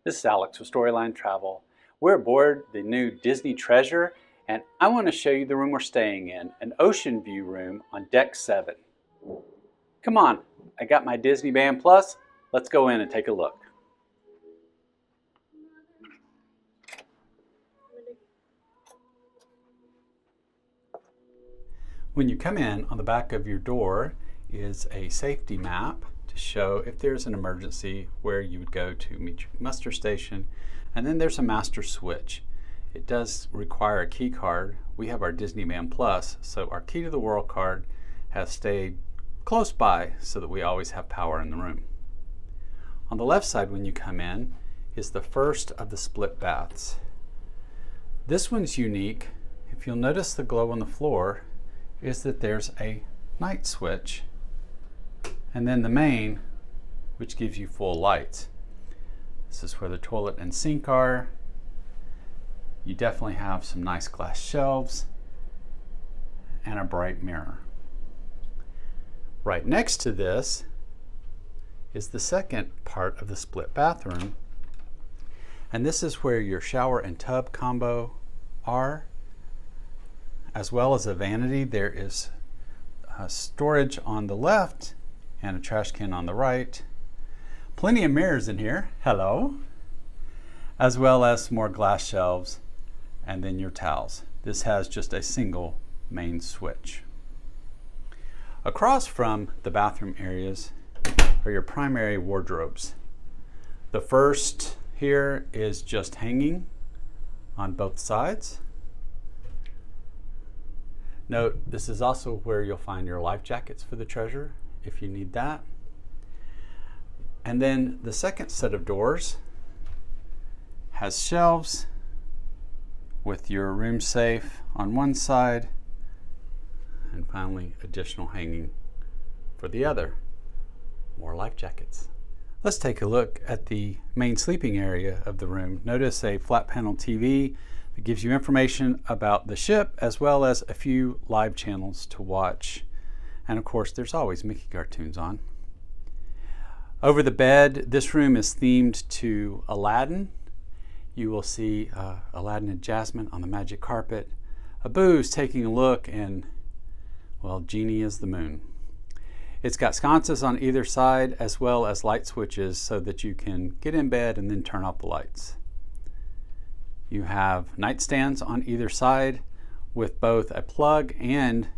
This is Alex with Storyline Travel. We're aboard the new Disney Treasure, and I want to show you the room we're staying in, an ocean view room on deck 7. Come on, I got my Disney Band Plus. Let's go in and take a look. When you come in, on the back of your door is a safety map to show if there's an emergency where you would go to meet your muster station, and then there's a master switch. It does require a key card. We have our Disney Band Plus, so our Key to the World card has stayed close by so that we always have power in the room. On the left side when you come in is the first of the split baths. This one's unique. If you'll notice the glow on the floor is that there's a night switch and then the main, which gives you full lights. This is where the toilet and sink are. You definitely have some nice glass shelves and a bright mirror. Right next to this is the second part of the split bathroom, and this is where your shower and tub combo are, as well as a vanity. There is storage on the left and a trash can on the right. Plenty of mirrors in here, hello, as well as more glass shelves and then your towels. This has just a single main switch. Across from the bathroom areas are your primary wardrobes. The first here is just hanging on both sides. Note, this is also where you'll find your life jackets for the treasure if you need that. And then the second set of doors has shelves with your room safe on one side, and finally additional hanging for the other. More life jackets. Let's take a look at the main sleeping area of the room. Notice a flat panel TV that gives you information about the ship as well as a few live channels to watch. And of course, there's always Mickey cartoons on. Over the bed, this room is themed to Aladdin. You will see Aladdin and Jasmine on the magic carpet. Abu's taking a look, and well, Genie is the moon. It's got sconces on either side as well as light switches so that you can get in bed and then turn off the lights. You have nightstands on either side with both a plug and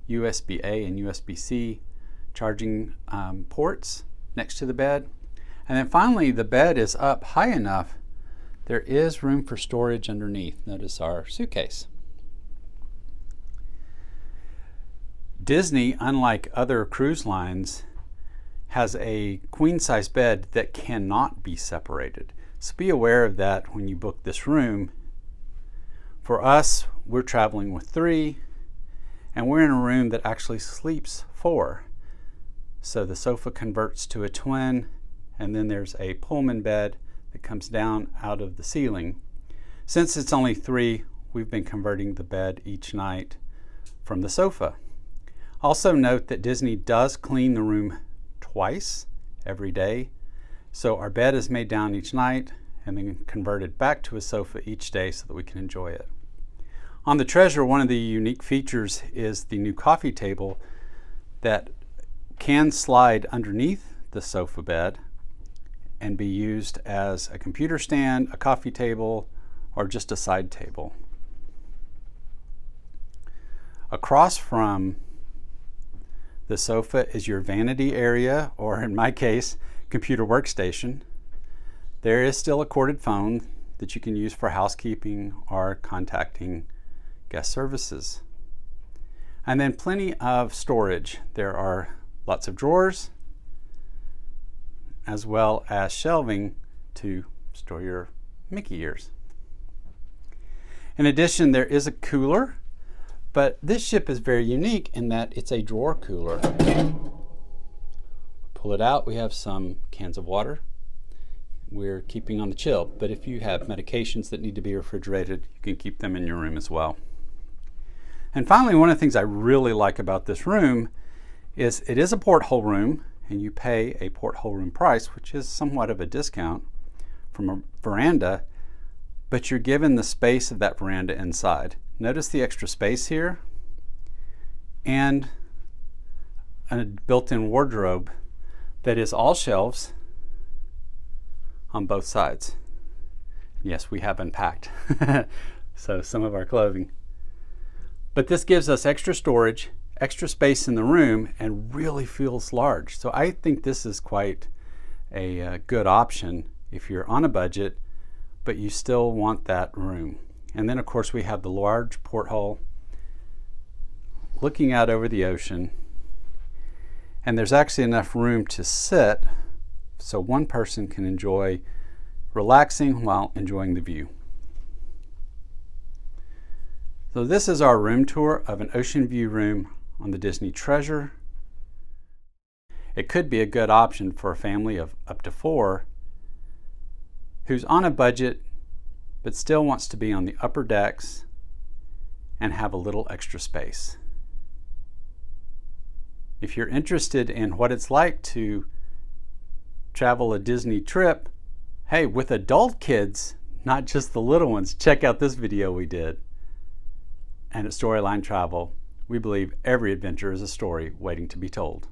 USB-A and USB-C charging ports next to the bed. And then finally, the bed is up high enough. There is room for storage underneath. Notice our suitcase. Disney, unlike other cruise lines, has a queen-size bed that cannot be separated. So be aware of that when you book this room. For us, we're traveling with 3, and we're in a room that actually sleeps 4. So the sofa converts to a twin, and then there's a Pullman bed that comes down out of the ceiling. Since it's only 3, we've been converting the bed each night from the sofa. Also note that Disney does clean the room twice every day. So our bed is made down each night and then converted back to a sofa each day so that we can enjoy it. On the Treasure, one of the unique features is the new coffee table that can slide underneath the sofa bed and be used as a computer stand, a coffee table, or just a side table. Across from the sofa is your vanity area, or in my case, computer workstation. There is still a corded phone that you can use for housekeeping or contacting guest services. And then plenty of storage. There are lots of drawers as well as shelving to store your Mickey ears. In addition, there is a cooler, but this ship is very unique in that it's a drawer cooler. Pull it out, we have some cans of water. We're keeping on the chill, but if you have medications that need to be refrigerated, you can keep them in your room as well. And finally, one of the things I really like about this room is it is a porthole room, and you pay a porthole room price, which is somewhat of a discount from a veranda, but you're given the space of that veranda inside. Notice the extra space here and a built-in wardrobe that is all shelves on both sides. Yes, we have unpacked so some of our clothing. But this gives us extra storage, extra space in the room, and really feels large. So I think this is quite a good option if you're on a budget, but you still want that room. And then of course we have the large porthole looking out over the ocean. And there's actually enough room to sit so one person can enjoy relaxing while enjoying the view. So this is our room tour of an Oceanview room on the Disney Treasure. It could be a good option for a family of up to 4 who's on a budget but still wants to be on the upper decks and have a little extra space. If you're interested in what it's like to travel a Disney trip, hey, with adult kids, not just the little ones, check out this video we did. And at Storyline Travel, we believe every adventure is a story waiting to be told.